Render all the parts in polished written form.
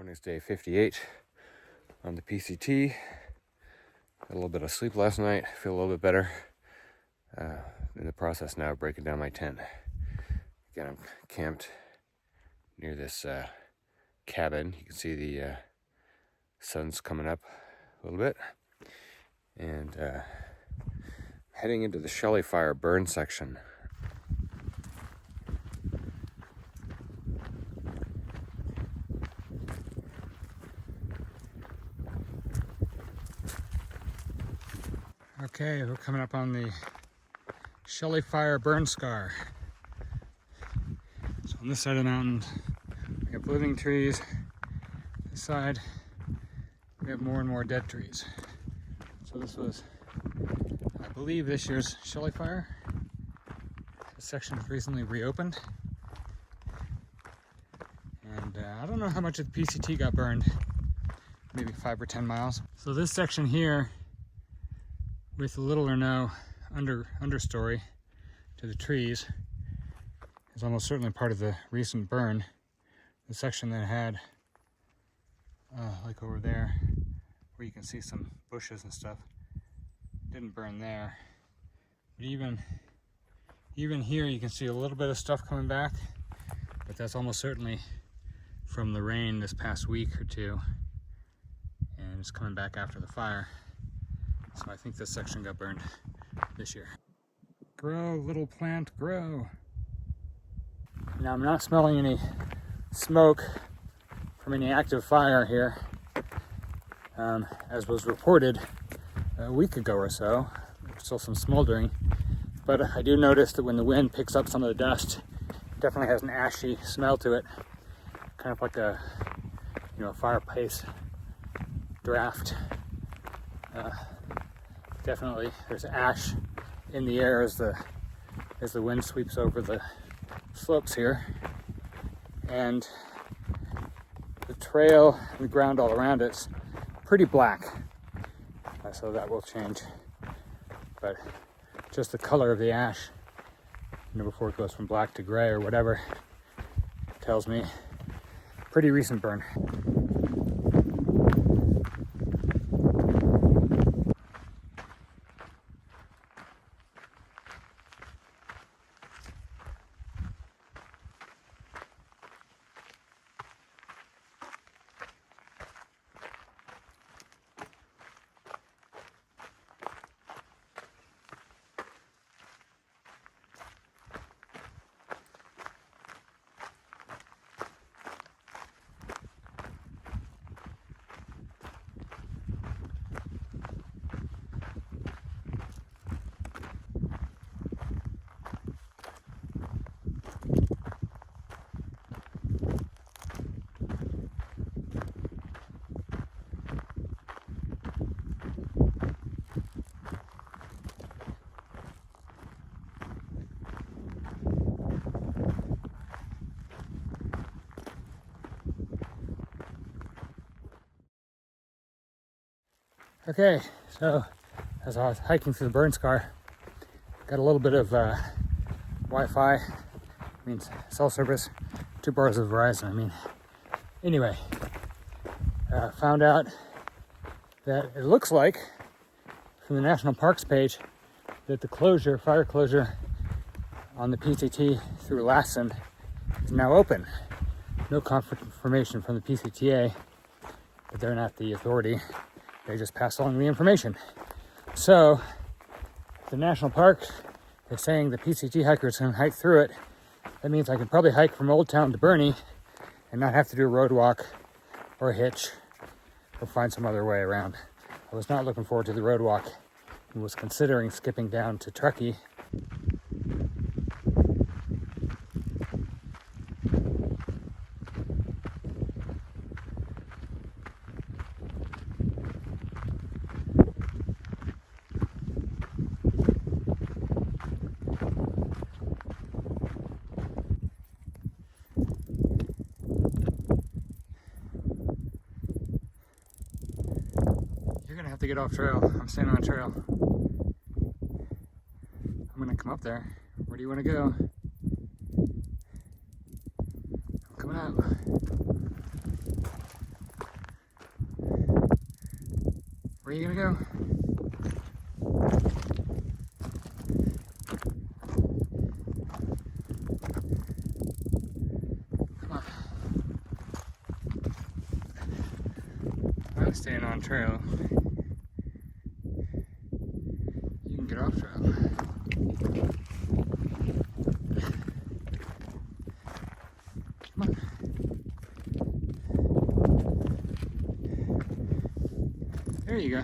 Morning is day 58 on the PCT. Got a little bit of sleep last night. Feel a little bit better. In the process now of breaking down my tent. Again, I'm camped near this cabin. You can see the sun's coming up a little bit. And heading into the Shelly Fire burn section. Okay, we're coming up on the Shelly Fire burn scar. So on this side of the mountain, we have living trees. This side, we have more and more dead trees. So this was, I believe, this year's Shelly Fire. This section was recently reopened. And I don't know how much of the PCT got burned. Maybe 5 or 10 miles. So this section here, with little or no understory to the trees, is almost certainly part of the recent burn. The section that had, like over there, where you can see some bushes and stuff, didn't burn there. But even here you can see a little bit of stuff coming back, but that's almost certainly from the rain this past week or two, and it's coming back after the fire. So I think this section got burned this year. Grow, little plant, grow. Now I'm not smelling any smoke from any active fire here, as was reported a week ago or so. There's still some smoldering, but I do notice that when the wind picks up some of the dust, it definitely has an ashy smell to it, kind of like a, fireplace draft. Definitely, there's ash in the air as the wind sweeps over the slopes here, and the trail and the ground all around it's pretty black. So that will change, but just the color of the ash, before it goes from black to gray or whatever, tells me pretty recent burn. Okay, so as I was hiking through the burn scar, got a little bit of Wi-Fi, means cell service, 2 bars of Verizon. Anyway, found out that it looks like, from the National Parks page, that the fire closure on the PCT through Lassen is now open. No confirmation from the PCTA, but they're not the authority. They just pass along the information. So, the national park is saying the PCT hikers can hike through it. That means I can probably hike from Old Town to Bernie and not have to do a road walk or a hitch or find some other way around. I was not looking forward to the road walk and was considering skipping down to Truckee. Have to get off trail. I'm staying on trail. I'm gonna come up there. Where do you want to go? I'm coming out. Where are you gonna go? Come on. I'm staying on trail. You can get off trail. Come on. There you go.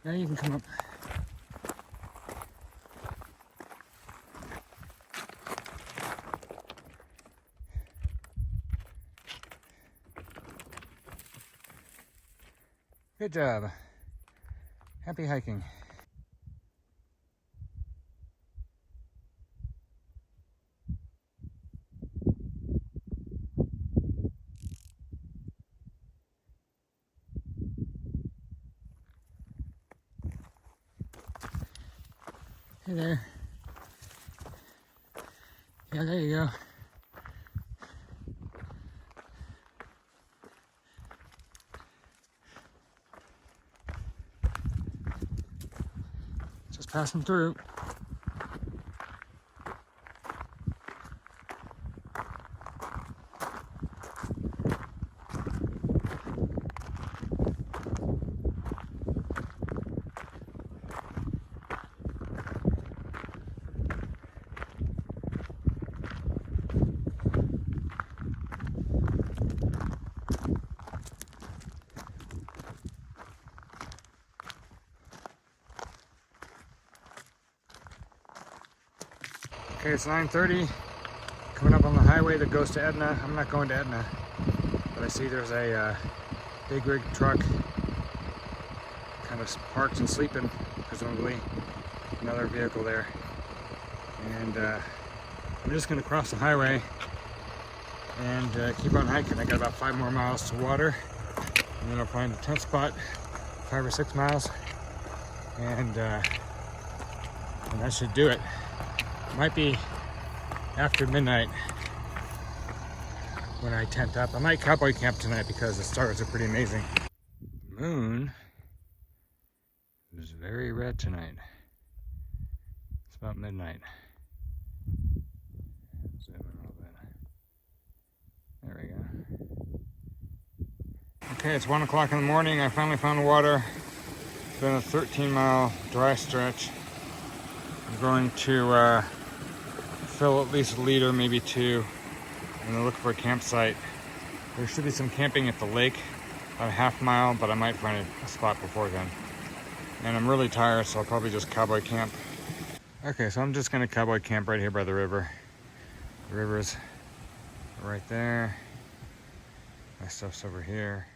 Now you can come up. Good job. Happy hiking. Hey there. Yeah, there you go. Just passing through. Okay, it's 9:30. Coming up on the highway that goes to Etna. I'm not going to Etna, but I see there's a big rig truck kind of parked and sleeping, presumably. Another vehicle there. And I'm just going to cross the highway and keep on hiking. I got about 5 more miles to water, and then I'll find a tent spot, 5 or 6 miles, and that should do it. Might be after midnight when I tent up. I might cowboy camp tonight because the stars are pretty amazing. The moon is very red tonight. It's about midnight. Zoom in a little bit. There we go. Okay, it's 1 o'clock in the morning. I finally found water. It's been a 13-mile dry stretch. I'm going to fill at least a liter, maybe 2, and then look for a campsite. There should be some camping at the lake, about a half mile, but I might find a spot before then. And I'm really tired, so I'll probably just cowboy camp. Okay, so I'm just gonna cowboy camp right here by the river. The river's right there. My stuff's over here.